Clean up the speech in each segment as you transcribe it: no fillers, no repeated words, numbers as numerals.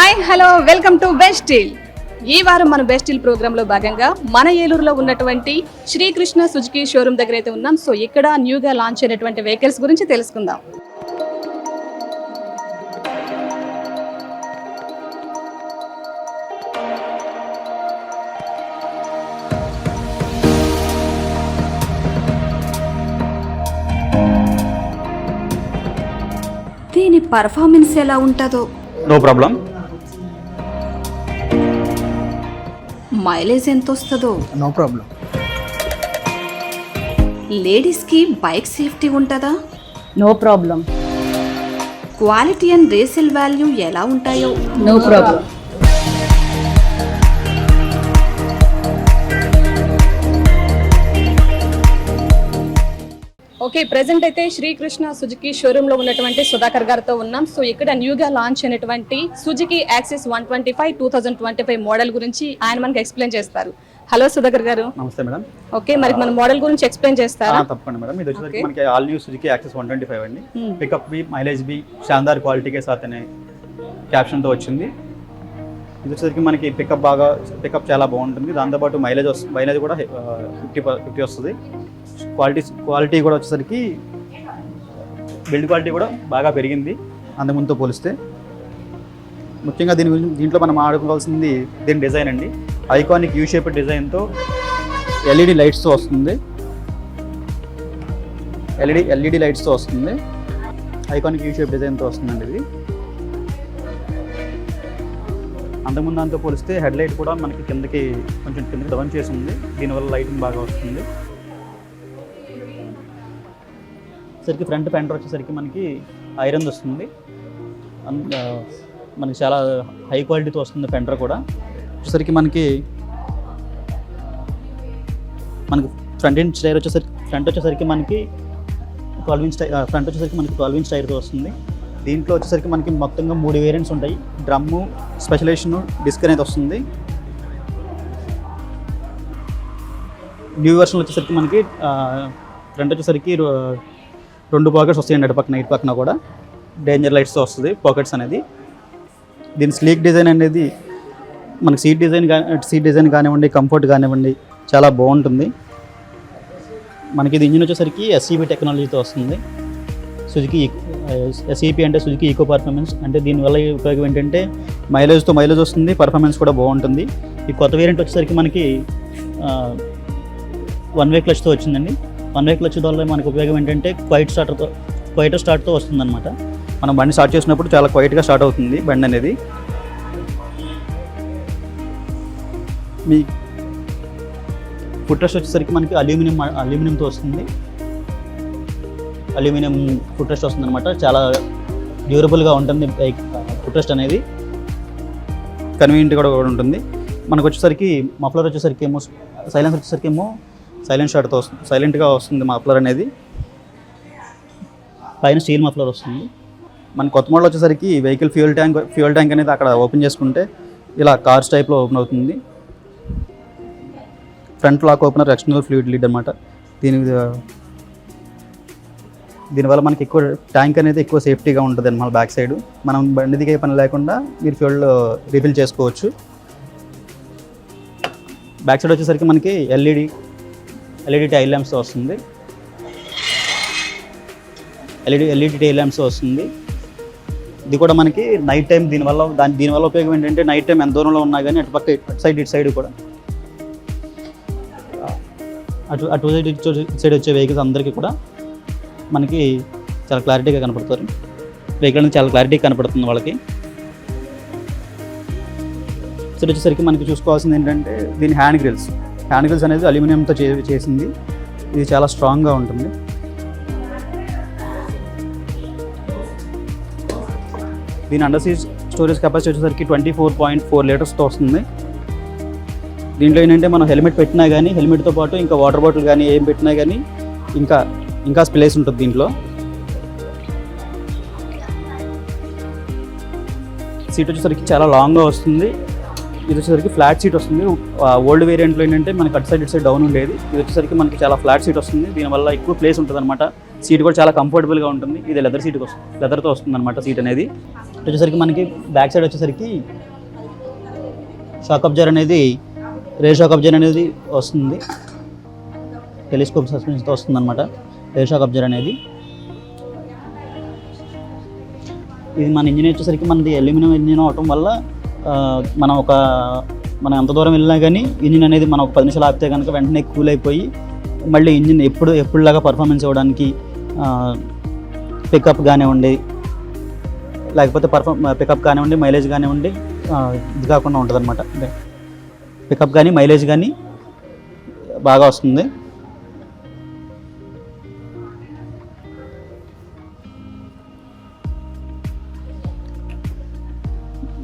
Hi hello welcome to best deal. ఈ వారం మన బెస్ట్ డీల్ ప్రోగ్రాంలో భాగంగా మన ఏలూరులో ఉన్నటువంటి శ్రీకృష్ణ సుజుకి షోరూమ్ దగ్గర అయితే ఉన్నాం. సో ఇక్కడ న్యూగా లాంచ్ అయినటువంటి వెహికల్స్ గురించి తెలుసుకుందాం. దీని పర్ఫార్మెన్స్ ఎలా ఉంటుందో? No problem. మైలేజ్ ఎంత వస్తుందో? No problem. లేడీస్కి బైక్ సేఫ్టీ ఉంటుందా? No problem. Quality and resale value ఎలా ఉంటాయో? No problem. ఓకే, ప్రెసెంట్ అయితే శ్రీకృష్ణ సుజుకి షోరూమ్ లో ఉన్నటువంటి సుధాకర్ గారితో ఉన్నాం. సో ఇక్కడ న్యూగా లాంచ్ అయినటువంటి సుజుకి యాక్సిస్ 125 2025 మోడల్ గురించి ఆయన మనకి ఎక్స్ప్లెయిన్ చేస్తారు. హలో సుధాకర్ గారు. నమస్తే మేడం. ఓకే, మరి మన మోడల్ గురించి ఎక్స్ప్లెయిన్ చేస్తారా? తప్పకుండా మేడం. ఇది వచ్చేసరికి మనకి ఆల్ న్యూ సుజుకి యాక్సిస్ 125 అండి. పికప్ బి, మైలేజ్ బి, శాందార్ క్వాలిటీ కే సాత్ అనే క్యాప్షన్ తో వచ్చింది. ఇది వచ్చేసరికి మనకి పికప్ చాలా బాగుంటుంది. దాంతోపాటు మైలేజ్ కూడా 50 వస్తుంది. క్వాలిటీ కూడా వచ్చేసరికి బిల్డ్ క్వాలిటీ కూడా బాగా పెరిగింది అంతకుముందుతో పోలిస్తే. ముఖ్యంగా దీంట్లో మనం ఆడుకోవాల్సింది దీని డిజైన్ అండి. ఐకానిక్ యూ షేప్ డిజైన్తో ఎల్ఈడి లైట్స్తో వస్తుంది. ఎల్ఈడి లైట్స్తో వస్తుంది. ఐకానిక్ యూ షేప్ డిజైన్తో వస్తుందండి ఇది. అంతకుముందు దాంతో పోలిస్తే హెడ్ లైట్ కూడా మనకి కిందకి డౌన్ చేసి ఉంది. దీనివల్ల లైటింగ్ బాగా వస్తుంది. సరికి ఫ్రంట్ ఫెండర్ వచ్చేసరికి మనకి ఐరన్ వస్తుంది. మనకి చాలా హై క్వాలిటీతో వస్తుంది ఫెండర్ కూడా. వచ్చేసరికి మనకి ఫ్రంట్ వచ్చేసరికి మనకి 12 ఇంచ్ ఫ్రంట్ వచ్చేసరికి మనకి 12 ఇంచ్ టైర్తో వస్తుంది. దీంట్లో వచ్చేసరికి మనకి మొత్తంగా 3 వేరియంట్స్ ఉంటాయి. డ్రమ్ము, స్పెషలైజేషన్, డిస్క్ అనేది వస్తుంది. న్యూ వెర్షన్ వచ్చేసరికి మనకి ఫ్రంట్ వచ్చేసరికి 2 పాకెట్స్ వస్తాయండి. అటు పక్కన ఇటు పక్కన కూడా డేంజర్ లైట్స్తో వస్తుంది పాకెట్స్ అనేది. దీని స్లీక్ డిజైన్ అనేది మనకి సీట్ డిజైన్ కానివ్వండి, కంఫర్ట్ కానివ్వండి చాలా బాగుంటుంది. మనకి ఇది ఇంజిన్ వచ్చేసరికి ఎస్ఈపి టెక్నాలజీతో వస్తుంది. సుజుకి ఎస్ఈపి అంటే సుజుకి ఈకో పర్ఫార్మెన్స్. అంటే దీనివల్ల ఉపయోగం ఏంటంటే మైలేజ్ వస్తుంది, పర్ఫార్మెన్స్ కూడా బాగుంటుంది. ఈ కొత్త వేరియంట్ వచ్చేసరికి మనకి 1 వే క్లచ్తో వచ్చిందండి. 1 వే క్లచ్ వల్ల మనకు ఉపయోగం ఏంటంటే క్వైటర్ స్టార్ట్తో వస్తుంది అనమాట. మనం బండి స్టార్ట్ చేసినప్పుడు చాలా క్వైట్గా స్టార్ట్ అవుతుంది బండి అనేది. మీ ఫుట్ రెస్ట్ వచ్చేసరికి మనకి అల్యూమినియంతో వస్తుంది. అల్యూమినియం ఫుట్ రెస్ట్ వస్తుంది అనమాట. చాలా డ్యూరబుల్గా ఉంటుంది బైక్ ఫుట్ రెస్ట్ అనేది. కన్వీనియంట్ కూడా ఉంటుంది. మనకు వచ్చేసరికి మఫ్లర్ వచ్చేసరికి ఏమో సైలెన్స్ వచ్చేసరికి ఏమో సైలెంట్గా వస్తుంది మఫ్లర్ అనేది. పైన స్టీల్ మఫ్లర్ వస్తుంది. మన కొత్త మోడల్ వచ్చేసరికి వెహికల్ ఫ్యూయల్ ట్యాంక్ అనేది అక్కడ ఓపెన్ చేసుకుంటే ఇలా కార్స్ టైప్లో ఓపెన్ అవుతుంది. Front lock opener, external fluid lead అనమాట. దీనివల్ల మనకి ఎక్కువ ట్యాంక్ అనేది ఎక్కువ సేఫ్టీగా ఉంటుంది అన్నమాట. బ్యాక్ సైడ్ మనం బండి దిగే పని లేకుండా మీరు ఫ్యూయల్ రీఫిల్ చేసుకోవచ్చు. బ్యాక్ సైడ్ వచ్చేసరికి మనకి ఎల్ఈడి టైల్ ల్యాంప్స్ వస్తుంది. ఎల్ఈడి టైల్ ల్యాంప్స్ వస్తుంది. ఇది కూడా మనకి నైట్ టైం దీనివల్ల ఉపయోగం ఏంటంటే నైట్ టైం ఎంత దూరంలో ఉన్నా కానీ అటు సైడ్ కూడా అటు సైడ్ వచ్చే వెహికల్స్ అందరికీ కూడా మనకి చాలా క్లారిటీగా కనపడతారు. వెహికల్ అనేది చాలా క్లారిటీగా కనపడుతుంది వాళ్ళకి. సైడ్ వచ్చేసరికి మనకి చూసుకోవాల్సింది ఏంటంటే దీని హ్యాండ్ గ్రిల్స్ అనేది అల్యూమినియంతో చేసింది. ఇది చాలా స్ట్రాంగ్గా ఉంటుంది. దీని అండర్ సీట్ స్టోరేజ్ కెపాసిటీ వచ్చేసరికి 24.4 లీటర్స్తో వస్తుంది. దీంట్లో ఏంటంటే మనం హెల్మెట్ పెట్టినా కానీ, హెల్మెట్తో పాటు ఇంకా వాటర్ బాటిల్ కానీ ఏం పెట్టినా కానీ ఇంకా స్పేస్ ఉంటుంది దీంట్లో. సీట్ వచ్చేసరికి చాలా లాంగ్గా వస్తుంది. ఇది వచ్చేసరికి ఫ్లాట్ సీట్ వస్తుంది. ఓల్డ్ వేరియంట్లో ఏంటంటే మనకి అటు సైడ్ ఇటు సైడ్ డౌన్ ఉండేది. ఇది వచ్చేసరికి మనకి చాలా ఫ్లాట్ సీట్ వస్తుంది. దీనివల్ల ఎక్కువ ప్లేస్ ఉంటుంది అనమాట. సీట్ కూడా చాలా కంఫర్టబుల్గా ఉంటుంది. ఇది లెదర్ సీట్కి వస్తుంది, లెదర్తో వస్తుంది అనమాట సీట్ అనేది. వచ్చేసరికి మనకి బ్యాక్ సైడ్ వచ్చేసరికి షాక్ అబ్జర్ అనేది, రేర్ షాక్ అబ్జర్ అనేది వస్తుంది. టెలిస్కోప్ సస్పెన్షన్తో వస్తుంది అనమాట రేర్ షాక్ అబ్జర్ అనేది. ఇది మన ఇంజిన్ వచ్చేసరికి మనది అల్యూమినియం ఇంజిన్ అవటం వల్ల మనం ఎంత దూరం వెళ్ళినా కానీ ఇంజిన్ అనేది మనం ఒక 10 నిమిషాలు ఆపితే కనుక వెంటనే కూల్ అయిపోయి మళ్ళీ ఇంజిన్ ఎప్పుడులాగా పర్ఫార్మెన్స్ ఇవ్వడానికి పికప్ కానివ్వండి, లేకపోతే పికప్ కానివ్వండి, మైలేజ్ కానివ్వండి ఇది కాకుండా ఉంటుంది అనమాట. అంటే పికప్ కానీ మైలేజ్ కానీ బాగా వస్తుంది.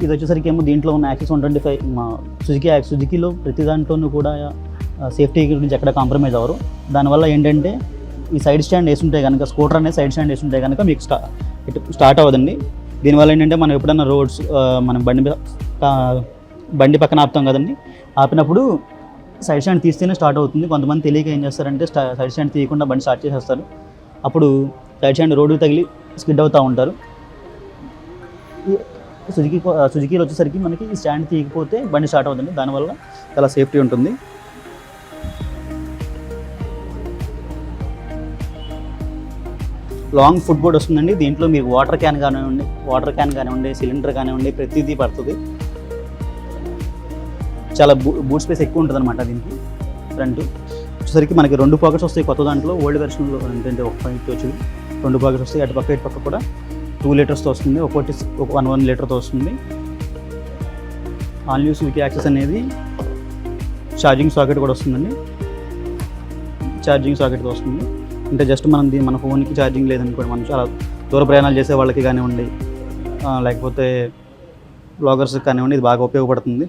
ఇది వచ్చేసరికి ఏమో దీంట్లో ఉన్న యాక్సెస్ 125 సుజుకీలో ప్రతి దాంట్లోనూ కూడా సేఫ్టీ గురించి ఎక్కడ కాంప్రమైజ్ అవ్వరు. దానివల్ల ఏంటంటే ఈ సైడ్ స్టాండ్ వేసుంటే కనుక, స్కూటర్ అనేది సైడ్ స్టాండ్ వేసుంటే కనుక మీకు స్టార్ట్ అవ్వదండి. దీనివల్ల ఏంటంటే మనం ఎప్పుడైనా రోడ్స్ మనం బండి పక్కన ఆపుతాం కదండి, ఆపినప్పుడు సైడ్ స్టాండ్ తీస్తేనే స్టార్ట్ అవుతుంది. కొంతమంది తెలియక ఏం చేస్తారంటే సైడ్ స్టాండ్ తీయకుండా బండి స్టార్ట్ చేసేస్తారు. అప్పుడు సైడ్ స్టాండ్ రోడ్డుకి తగిలి స్కిడ్ అవుతూ ఉంటారు. సుజుకీలో వచ్చేసరికి మనకి ఈ స్టాండ్ తీయకపోతే బండి స్టార్ట్ అవుతుంది. దానివల్ల చాలా సేఫ్టీ ఉంటుంది. లాంగ్ ఫుట్ బోర్డ్ వస్తుందండి. దీంట్లో మీరు వాటర్ క్యాన్ కానివ్వండి, సిలిండర్ కానివ్వండి, ప్రతిదీ పడుతుంది. చాలా బూట్ స్పేస్ ఎక్కువ ఉంటుంది అనమాట దీనికి. ఫ్రంట్ వచ్చేసరికి మనకి 2 పాకెట్స్ వస్తాయి కొత్త దాంట్లో. ఓల్డ్ వెర్షన్లో ఏంటంటే 1.2 వచ్చింది, 2 పాకెట్స్ వస్తాయి. అటు పక్క కూడా 2 లీటర్స్తో వస్తుంది, ఒకటి 1 లీటర్తో వస్తుంది. ఆల్ న్యూ సుజుకి యాక్సెస్ అనేది ఛార్జింగ్ సాకెట్ కూడా వస్తుందండి. ఛార్జింగ్ సాకెట్తో వస్తుంది. అంటే జస్ట్ మన ఫోన్కి ఛార్జింగ్ లేదనుకోండి, మనం చాలా దూర ప్రయాణాలు చేసే వాళ్ళకి కానివ్వండి, లేకపోతే బ్లాగర్స్కి కానివ్వండి, ఇది బాగా ఉపయోగపడుతుంది.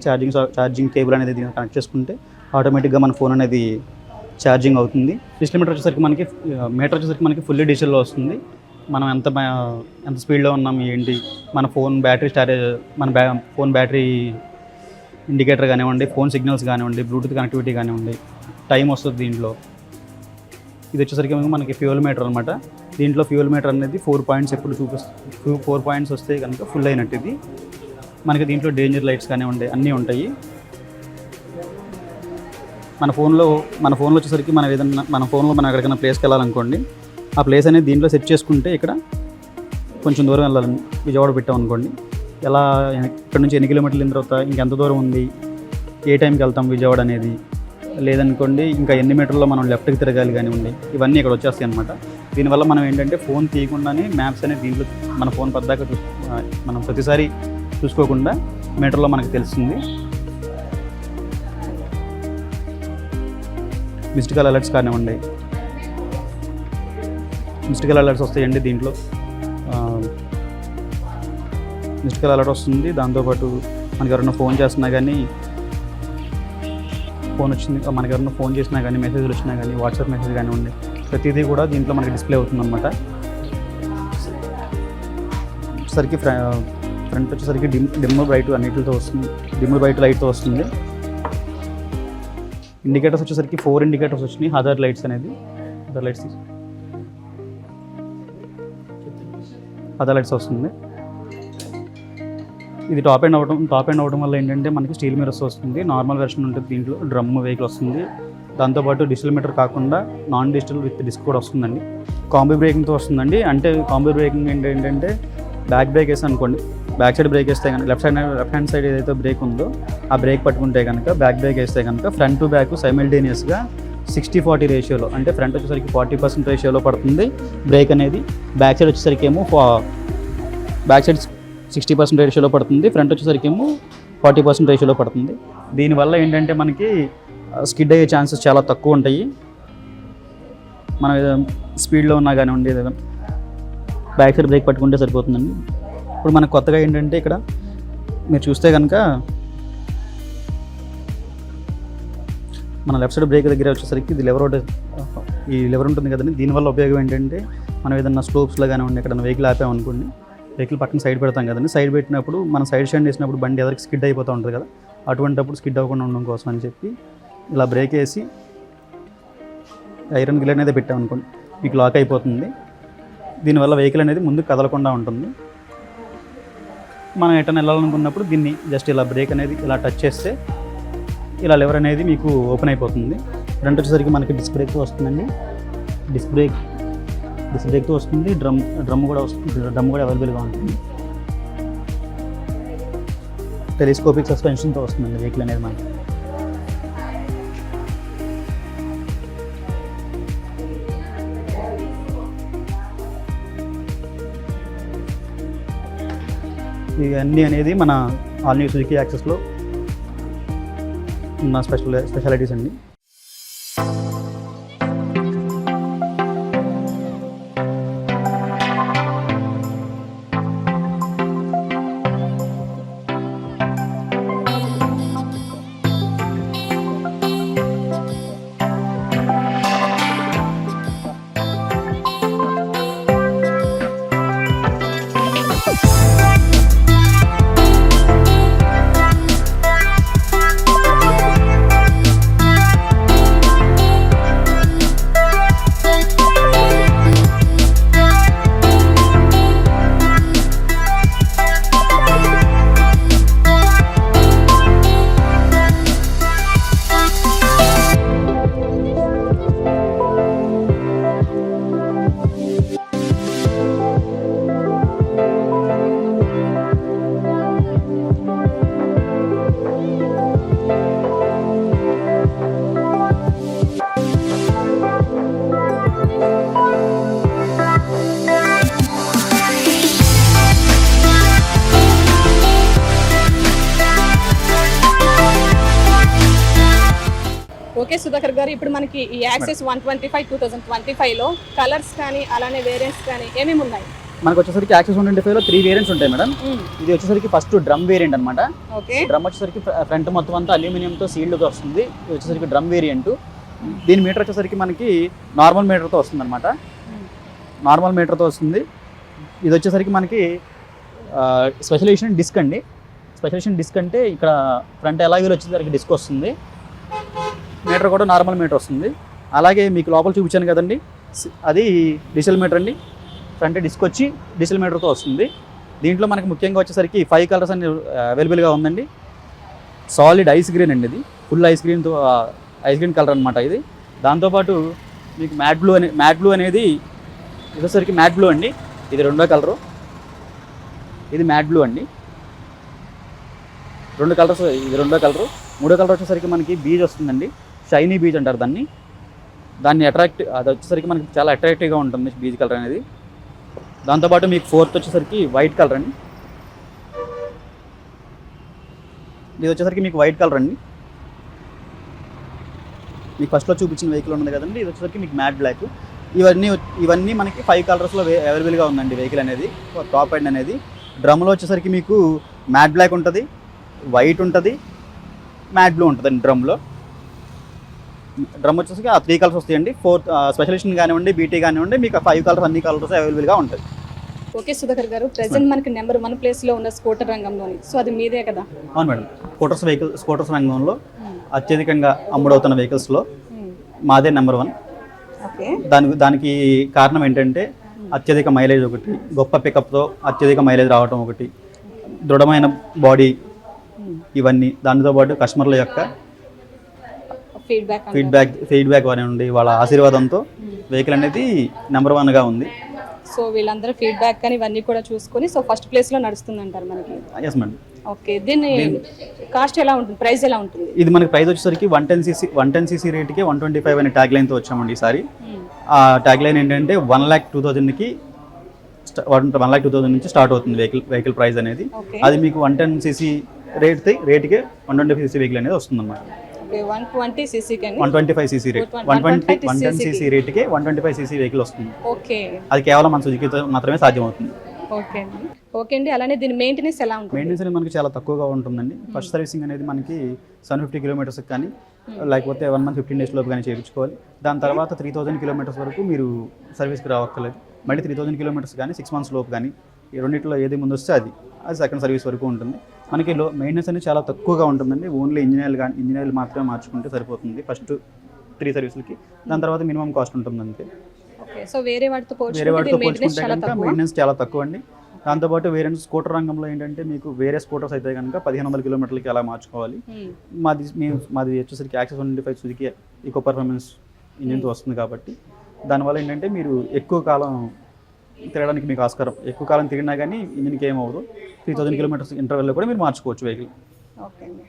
ఛార్జింగ్ కేబుల్ అనేది దీన్ని కనెక్ట్ చేసుకుంటే ఆటోమేటిక్గా మన ఫోన్ అనేది ఛార్జింగ్ అవుతుంది. డిజిటల్ మీటర్ వచ్చేసరికి మనకి ఫుల్లీ డిజిటల్లో వస్తుంది. మనం ఎంత స్పీడ్లో ఉన్నాం ఏంటి, మన phone battery storage, phone battery indicator కానివ్వండి, ఫోన్ సిగ్నల్స్ కానివ్వండి, బ్లూటూత్ కనెక్టివిటీ కానివ్వండి, టైం వస్తుంది దీంట్లో. ఇది వచ్చేసరికి మనకి ఫ్యూయల్ మీటర్ అనమాట. దీంట్లో ఫ్యూయల్ మీటర్ అనేది 4 పాయింట్స్ ఎప్పుడు చూపిస్తుంది. 4 పాయింట్స్ వస్తే కనుక ఫుల్ అయినట్టు. ఇది మనకి దీంట్లో డేంజర్ లైట్స్ కానివ్వండి అన్నీ ఉంటాయి. మన ఫోన్లో వచ్చేసరికి మన ఫోన్లో మనం ఎక్కడికైనా ప్లేస్కి వెళ్ళాలనుకోండి, ఆ ప్లేస్ అనేది దీంట్లో సెట్ చేసుకుంటే ఇక్కడ కొంచెం దూరం వెళ్ళాలని విజయవాడ పెట్టాం అనుకోండి, ఎలా ఇక్కడ నుంచి ఎన్ని కిలోమీటర్లు అయిన తర్వాత ఇంకెంత దూరం ఉంది, ఏ టైంకి వెళ్తాం విజయవాడ అనేది, లేదనుకోండి ఇంకా ఎన్ని మీటర్లో మనం లెఫ్ట్కి తిరగాలి కానివ్వండి, ఇవన్నీ ఇక్కడ వచ్చేస్తాయి అనమాట. దీనివల్ల మనం ఏంటంటే ఫోన్ తీయకుండానే మ్యాప్స్ అనేది దీంట్లో మన ఫోన్ పద్దాక మనం ప్రతిసారి చూసుకోకుండా మీటర్లో మనకు తెలుస్తుంది. మిస్డ్ కాల్ అలర్ట్స్ కానివ్వండి, మిస్డ్ కాల్ అలర్ట్స్ వస్తాయండి దీంట్లో. మిస్డ్ కాల్ అలర్ట్ వస్తుంది. దాంతోపాటు మనకి ఎవరైనా ఫోన్ చేస్తున్నా కానీ, మనకి ఎవరైనా ఫోన్ చేసినా కానీ, మెసేజ్లు వచ్చినా కానీ, వాట్సాప్ మెసేజ్ కానివ్వండి, ప్రతిదీ కూడా దీంట్లో మనకి డిస్ప్లే అవుతుంది అనమాట. వచ్చేసరికి ఫ్రంట్ వచ్చేసరికి డిమ్ బ్రైట్ అన్నిటితో వస్తుంది, డిమ్ బ్రైట్ లైట్తో వస్తుంది. ఇండికేటర్స్ వచ్చేసరికి 4 ఇండికేటర్స్ వచ్చినాయి. హజార్ లైట్స్ అనేది హజార్ లైట్స్ వస్తుంది. ఇది టాప్ ఎండ్ అవడం వల్ల ఏంటంటే మనకి స్టీల్ మిరర్స్ వస్తుంది. నార్మల్ వెర్షన్ ఉంటుంది, దీంట్లో డ్రమ్ వెహికల్ వస్తుంది. దాంతోపాటు డిజిటల్ మీటర్ కాకుండా నాన్ డిజిటల్ విత్ డిస్క్ కూడా వస్తుందండి. కాంబీ బ్రేకింగ్తో వస్తుందండి. అంటే కాంబీ బ్రేకింగ్ ఏంటంటే బ్యాక్ బ్రేక్ వేసి అనుకోండి, బ్యాక్ సైడ్ బ్రేక్ వేస్తే కనుక లెఫ్ట్ హ్యాండ్ సైడ్ ఏదైతే బ్రేక్ ఉందో ఆ బ్రేక్ పట్టుకుంటే కనుక, బ్యాక్ బ్రేక్ వేస్తే కనుక ఫ్రంట్ టు బ్యాక్ సైమల్టేనియస్గా 60-40 రేషియోలో, అంటే ఫ్రంట్ వచ్చేసరికి 40% రేషియోలో పడుతుంది బ్రేక్ అనేది. బ్యాక్ సైడ్ వచ్చేసరికి ఏమో బ్యాక్ సైడ్ 60% రేషియోలో పడుతుంది, ఫ్రంట్ వచ్చేసరికి ఏమో 40% రేషియోలో పడుతుంది. దీనివల్ల ఏంటంటే మనకి స్కిడ్ అయ్యే ఛాన్సెస్ చాలా తక్కువ ఉంటాయి. మనం స్పీడ్లో ఉన్నా కానివ్వండి, బ్యాక్ సైడ్ బ్రేక్ పట్టుకుంటే సరిపోతుందండి. ఇప్పుడు మనకు కొత్తగా ఏంటంటే ఇక్కడ మీరు చూస్తే కనుక మన లెఫ్ట్ సైడ్ బ్రేక్ దగ్గర వచ్చేసరికి ఇది ఈ లెవర్ ఉంటుంది కదండి. దీనివల్ల ఉపయోగం ఏంటంటే మనం ఏదైనా స్లోప్స్లో కానివ్వండి, ఎక్కడైనా వెహికల్ ఆపామనుకోండి, వెహికల్ పక్కన సైడ్ పెడతాం కదండి. సైడ్ పెట్టినప్పుడు మనం సైడ్ స్టాండ్ వేసినప్పుడు బండి ఎదరికి స్కిడ్ అయిపోతూ ఉంటుంది కదా, అటువంటిప్పుడు స్కిడ్ అవ్వకుండా ఉండడం కోసం అని చెప్పి ఇలా బ్రేక్ వేసి ఐరన్ గిల్ అనేది పెట్టామనుకోండి మీకు లాక్ అయిపోతుంది. దీనివల్ల వెహికల్ అనేది ముందుకు కదలకుండా ఉంటుంది. మనం ఎటైనా వెళ్ళాలనుకున్నప్పుడు దీన్ని జస్ట్ ఇలా బ్రేక్ అనేది ఇలా టచ్ చేస్తే ఇలా లెవర్ అనేది మీకు ఓపెన్ అయిపోతుంది. ఫ్రంట్ వచ్చేసరికి మనకి డిస్క్ బ్రేక్తో వస్తుందండి. డిస్క్ బ్రేక్తో వస్తుంది. డ్రమ్ కూడా అవైలబుల్గా ఉంటుంది. టెలిస్కోపిక్ సస్పెన్షన్తో వస్తుందండి వెహికల్ అనేది మనకి. ఇవన్నీ అనేది మన ఆల్ న్యూ సుజుకి యాక్సెస్లో ఉన్న స్పెషాలిటీస్ అండి. ఓకే సుధాకర్ గారు, ఇప్పుడు మనకి ఈ యాక్సెస్ 125 2025లో కలర్స్ కానీ అలానే వేరియంట్స్ కానీ ఏమేమి ఉన్నాయి? మనకు వచ్చేసరికి యాక్సెస్ 125లో 3 వేరియంట్స్ ఉంటాయి మేడం. ఇది వచ్చేసరికి ఫస్ట్ డ్రమ్ వేరియంట్ అనమాట. ఓకే, డ్రమ్ వచ్చేసరికి ఫ్రంట్ మొత్తం అంతా అల్యూమినియంతో సీల్డ్గా వస్తుంది. ఇది వచ్చేసరికి డ్రమ్ వేరియంట్. దీని మీటర్ వచ్చేసరికి మనకి నార్మల్ మీటర్తో వస్తుంది అనమాట. నార్మల్ మీటర్తో వస్తుంది. ఇది వచ్చేసరికి మనకి స్పెషల్ ఎడిషన్ డిస్క్ అండి. స్పెషల్ ఎడిషన్ డిస్క్ అంటే ఇక్కడ ఫ్రంట్ అలాగే వచ్చేసరికి డిస్క్ వస్తుంది. మీటర్ కూడా నార్మల్ మీటర్ వస్తుంది. అలాగే మీకు లోపల చూపించాను కదండి, అది డిజిటల్ మీటర్ అండి. ఫ్రంట్ డిస్క్ వచ్చి డిజిటల్ మీటర్తో వస్తుంది. దీంట్లో మనకి ముఖ్యంగా వచ్చేసరికి 5 కలర్స్ అన్ని అవైలబుల్గా ఉందండి. సాలిడ్ ఐస్ గ్రీన్ అండి, ఇది ఫుల్ ఐస్ గ్రీన్ కలర్ అనమాట ఇది. దాంతోపాటు మీకు మ్యాట్ బ్లూ అనేది వచ్చేసరికి మ్యాట్ బ్లూ అండి. ఇది రెండో కలరు. ఇది మ్యాట్ బ్లూ అండి. 2 కలర్స్, ఇది రెండో కలరు. మూడో కలర్ వచ్చేసరికి మనకి బీజ్ వస్తుందండి. షైనీ బీజ్ అంటారు దాన్ని. అది వచ్చేసరికి మనకి చాలా అట్రాక్టివ్గా ఉంటుంది బీజ్ కలర్ అనేది. దాంతోపాటు మీకు ఫోర్త్ వచ్చేసరికి వైట్ కలర్ అండి. ఇది వచ్చేసరికి మీకు వైట్ కలర్ అండి. మీకు ఫస్ట్లో చూపించిన వెహికల్ ఉన్నది కదండి, ఇది వచ్చేసరికి మీకు మ్యాట్ బ్లాక్. ఇవన్నీ మనకి 5 కలర్స్లో అవైలబుల్గా ఉందండి వెహికల్ అనేది. టాప్ ఎండ్ అనేది డ్రమ్లో వచ్చేసరికి మీకు మ్యాట్ బ్లాక్ ఉంటుంది, వైట్ ఉంటుంది, మ్యాట్ బ్లూ ఉంటుందండి. డ్రమ్ వచ్చేసరికి ఆ 3 కలర్స్ వస్తాయండి. ఫోర్త్ స్పెషలిస్ట్ కానివ్వండి, బీటీ కానివ్వండి, మీకు 5 కలర్స్ అన్ని కలర్స్ అవైలబుల్గా ఉంటాయి. ఓకే సుధాకర్ గారు, ప్రెసెంట్ మనకి నెంబర్ 1 ప్లేస్లో ఉన్న స్కూటర్ రంగంలోని, సో అది మీదే కదా? అవును మేడం. స్కూటర్స్ రంగంలో అత్యధికంగా అమ్ముడవుతున్న వెహికల్స్లో మాదే నెంబర్ 1. ఓకే, దానికి కారణం ఏంటంటే అత్యధిక మైలేజ్ ఒకటి, గొప్ప పికప్తో అత్యధిక మైలేజ్ రావడం ఒకటి, దృఢమైన బాడీ, ఇవన్నీ. దానితో పాటు కస్టమర్ల యొక్క ఫీడ్బ్యాక్ కానివ్వండి, వాళ్ళ ఆశీర్వాదంతో వెహికల్ అనేది నెంబర్ 1గా ఉంది. సో వీళ్ళందరూ ఫీడ్బ్యాక్ కానీ ఇవన్నీ కూడా చూసుకొని సో ఫస్ట్ ప్లేస్లో నడుస్తుంది అంటారు మనకి? Yes madam. ఓకే, దీన్ని కాస్ట్ ఎలా ఉంటుంది, ప్రైస్ ఎలా ఉంటుంది? ఇది మనకి ప్రైస్ వచ్చేసరికి 110cc రేట్కి 125 అనే ట్యాగ్ లైన్తో వచ్చామండి ఈసారి. ఆ ట్యాగ్ లైన్ ఏంటంటే 1,02,000 నుంచి స్టార్ట్ అవుతుంది వెహికల్ ప్రైస్ అనేది. అది మీకు 110cc రేట్కి 125cc వెహికల్ అనేది వస్తుంది అన్నమాట. 125cc రేట్, 110cc రేట్కి 125cc వెహికల్ వస్తుంది. ఓకే, అది కేవలం మన సుజుకితో మాత్రమే సాధ్యమవుతుంది. ఓకే అండి. అలానే దీని మెయింటెనెన్స్ ఎలా ఉంటుంది? మెయింటెనెన్స్ అనేది మనకి చాలా తక్కువగా ఉంటుందండి. ఫస్ట్ సర్వీసింగ్ అనేది మనకి 750 కిలోమీటర్స్కి కానీ లేకపోతే 1 month 15 days లోపు కానీ చేయించుకోవాలి. దాని తర్వాత 3000 కిలోమీటర్స్ వరకు మీరు సర్వీస్కి రావక్కర్లేదు. మళ్ళీ 3000 కిలోమీటర్స్ కానీ 6 months లోపు కానీ ఈ రెండింటిలో ఏది ముందు వస్తే అది సెకండ్ సర్వీస్ వరకు ఉంటుంది. మనకి మెయింటెనెన్స్ అనేది చాలా తక్కువగా ఉంటుందండి. ఓన్లీ ఇంజిన్ మాత్రమే మార్చుకుంటే సరిపోతుంది ఫస్ట్ 3 సర్వీసులకి. దాని తర్వాత మినిమం కాస్ట్ ఉంటుంది అంతే. ఓకే, సో వేరే వాటితో పోల్చుకుంటే కనుక మెయింటెనెన్స్ చాలా తక్కువ అండి. దాంతోపాటు వేరే స్కూటర్ రంగంలో ఏంటంటే మీకు వేరే స్కూటర్స్ అయితే కనుక 1500 కిలోమీటర్లకి అలా మార్చుకోవాలి. మాది వచ్చేసరికి యాక్సెస్ 125 సుజుకి ఈకో పర్ఫార్మెన్స్ ఇంజిన్తో వస్తుంది కాబట్టి దానివల్ల ఏంటంటే మీరు ఎక్కువ కాలం తిరగడానికి మీకు ఆస్కారం, ఎక్కువ కాలం తిరిగినా కానీ ఇంజిన్కి ఏమవుదు. 3000 కిలోమీటర్స్ ఇంటర్వెల్లో కూడా మీరు మార్చుకోవచ్చు వెహికల్. ఓకే అండి.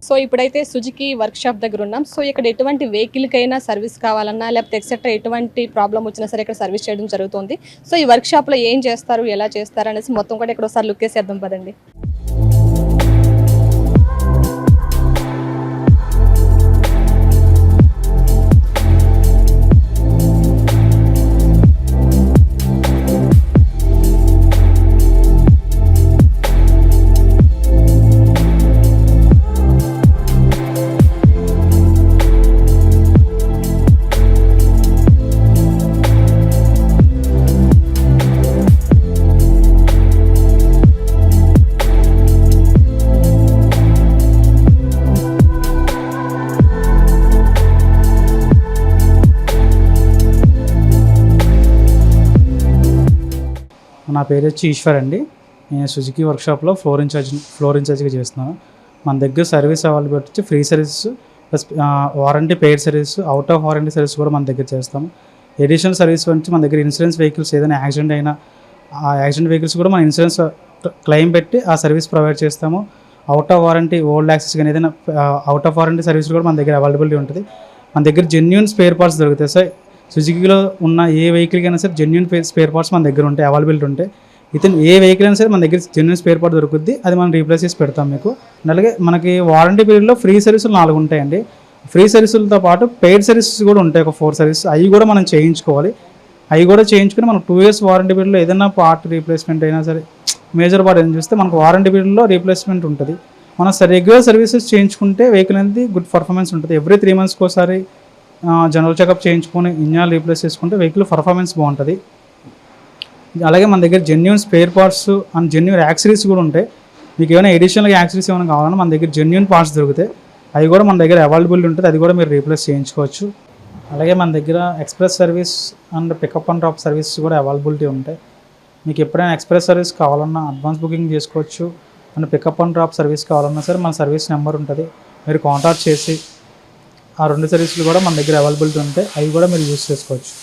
సో ఇప్పుడైతే సుజుకి వర్క్షాప్ దగ్గర ఉన్నాం. సో ఇక్కడ ఎటువంటి వెహికల్కైనా సర్వీస్ కావాలన్నా లేకపోతే ఎక్సెట్రా ఎటువంటి ప్రాబ్లం వచ్చినా సరే ఇక్కడ సర్వీస్ చేయడం జరుగుతుంది. సో ఈ వర్క్షాప్లో ఏం చేస్తారు, ఎలా చేస్తారు అనేసి మొత్తం కూడా ఇక్కడ ఒకసారి లుక్ వేసేద్దాం పదండి. నా పేరు వచ్చి ఈశ్వర్ అండి. నేను సుజుకి వర్క్షాప్లో ఫ్లోర్ ఇన్ఛార్జ్గా చేస్తున్నాను. మన దగ్గర సర్వీస్ అవైలబిలిటీ వచ్చి free service plus warranty paid service, out of warranty service కూడా మన దగ్గర చేస్తాము. ఎడిషనల్ సర్వీస్ వచ్చి మన దగ్గర ఇన్సూరెన్స్ వెహికల్స్ ఏదైనా యాక్సిడెంట్ అయినా ఆ యాక్సిడెంట్ వెహికల్స్ కూడా మన ఇన్సూరెన్స్ క్లెయిమ్ పెట్టి ఆ సర్వీస్ ప్రొవైడ్ చేస్తాము. Out of warranty old access కానీ ఏదైనా అవుట్ ఆఫ్ వారంటీ సర్వీస్ కూడా మన దగ్గర అవైలబిలిటీ ఉంటుంది. మన దగ్గర జెన్యూన్ స్పేర్ పార్ట్స్ దొరుకుతాయి సార్. సుజుకిలో ఉన్న ఏ వెహికల్కైనా సరే జెన్యూన్ స్పేర్ పార్ట్స్ మన దగ్గర ఉంటాయి, అవైలబిలిటీ ఉంటాయి. ఏ వెహికల్ అయినా సరే మన దగ్గర జెన్యూన్ స్పేర్ పార్ట్ దొరుకుద్ది, అది మనం రీప్లేస్ చేసి పెడతాం మీకు. అలాగే మనకి వారంటీ పీరియడ్లో ఫ్రీ సర్వీసులు 4 ఉంటాయండి. ఫ్రీ సర్వీసులతో పాటు పెయిడ్ సర్వీసెస్ కూడా ఉంటాయి, ఒక 4 సర్వీస్. అవి కూడా మనం చేయించుకోవాలి. అవి కూడా చేయించుకుని మనకు 2 years వారంటీ పీరియడ్లో ఏదైనా పార్ట్ రీప్లేస్మెంట్ అయినా సరే, మేజర్ పార్ట్ ఏదైనా చూస్తే మనకు వారంటీ పీరియడ్లో రీప్లేస్మెంట్ ఉంటుంది. మనం రెగ్యులర్ సర్వీసెస్ చేయించుకుంటే వెహికల్ అనేది గుడ్ పర్ఫార్మెన్స్ ఉంటుంది. ఎవ్రీ 3 monthsకి ఒకసారి జనరల్ చెకప్ చేయించుకొని ఇంజన్ రీప్లేస్ చేసుకుంటే వెహికల్ పర్ఫార్మెన్స్ బాగుంటుంది. అలాగే మన దగ్గర genuine spare parts and genuine accessories కూడా ఉంటాయి. మీకు ఏమైనా ఎడిషనల్గా యాక్సరీస్ ఏమైనా కావాలన్నా మన దగ్గర జెన్యూన్ పార్ట్స్ దొరుకుతాయి, అవి కూడా మన దగ్గర అవైలబుల్ ఉంటుంది, అది కూడా మీరు రీప్లేస్ చేయించుకోవచ్చు. అలాగే మన దగ్గర express service and pickup and drop service కూడా అవైలబిలిటీ ఉంటాయి. మీకు ఎప్పుడైనా ఎక్స్ప్రెస్ సర్వీస్ కావాలన్నా అడ్వాన్స్ బుకింగ్ చేసుకోవచ్చు. And pickup and drop service కావాలన్నా సరే మన సర్వీస్ నెంబర్ ఉంటుంది, మీరు కాంటాక్ట్ చేసి ఆ 2 సర్వీసులు కూడా మన దగ్గర అవైలబిలిటీ ఉంటాయి, అవి కూడా మీరు యూజ్ చేసుకోవచ్చు.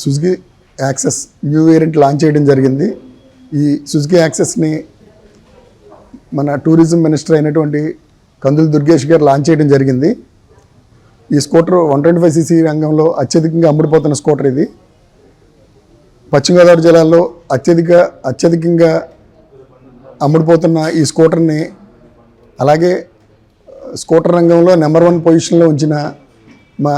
Suzuki access new variant launch చేయడం జరిగింది. ఈ సుజుకి యాక్సెస్ని మన టూరిజం మినిస్టర్ అయినటువంటి కందుల దుర్గేష్ గారు లాంచ్ చేయడం జరిగింది. ఈ స్కూటర్ 125cc రంగంలో అత్యధికంగా అమ్ముడుపోతున్న స్కూటర్ ఇది. పశ్చిమ గోదావరి జిల్లాలో అత్యధికంగా అమ్ముడుపోతున్న ఈ స్కూటర్ని, అలాగే స్కూటర్ రంగంలో నెంబర్ 1 పొజిషన్లో ఉంచిన మా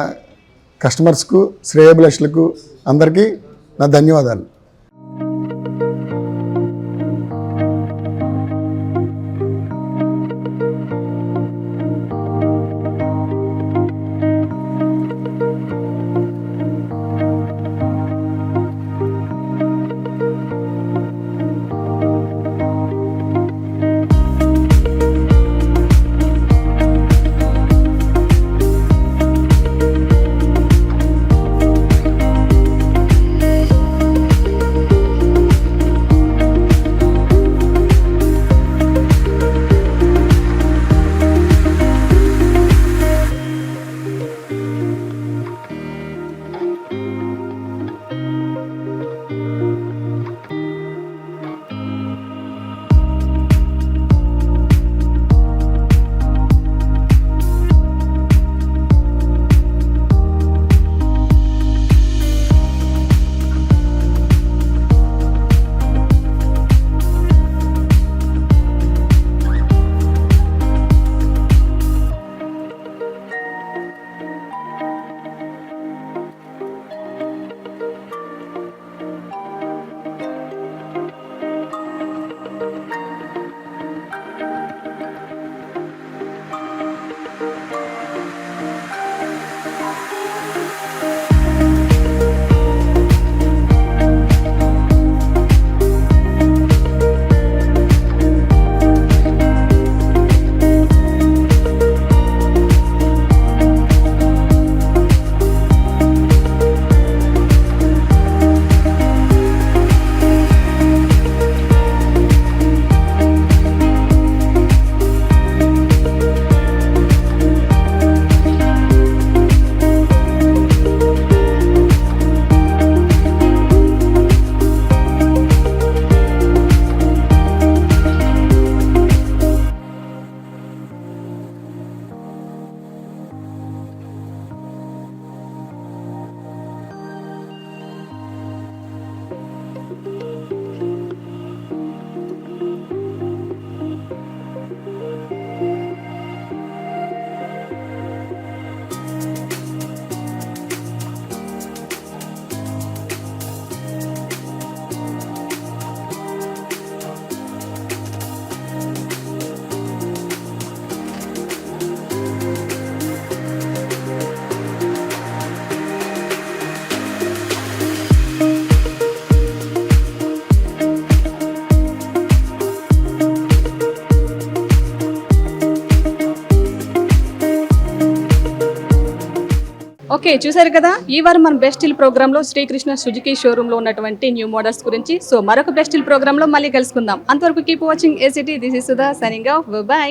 కస్టమర్స్కు, శ్రేయోభిలాషులకు అందరికీ నా ధన్యవాదాలు. ఓకే, చూసారు కదా ఈ వారం మన బెస్ట్ డీల్ ప్రోగ్రామ్ లో శ్రీకృష్ణ సుజుకి షోరూమ్ లో ఉన్నటువంటి న్యూ మోడల్స్ గురించి. సో మరొక బెస్ట్ డీల్ ప్రోగ్రామ్ లో మళ్ళీ కలుసుకుందాం. అంతవరకు keep watching ACT. This is Sudha signing off. By.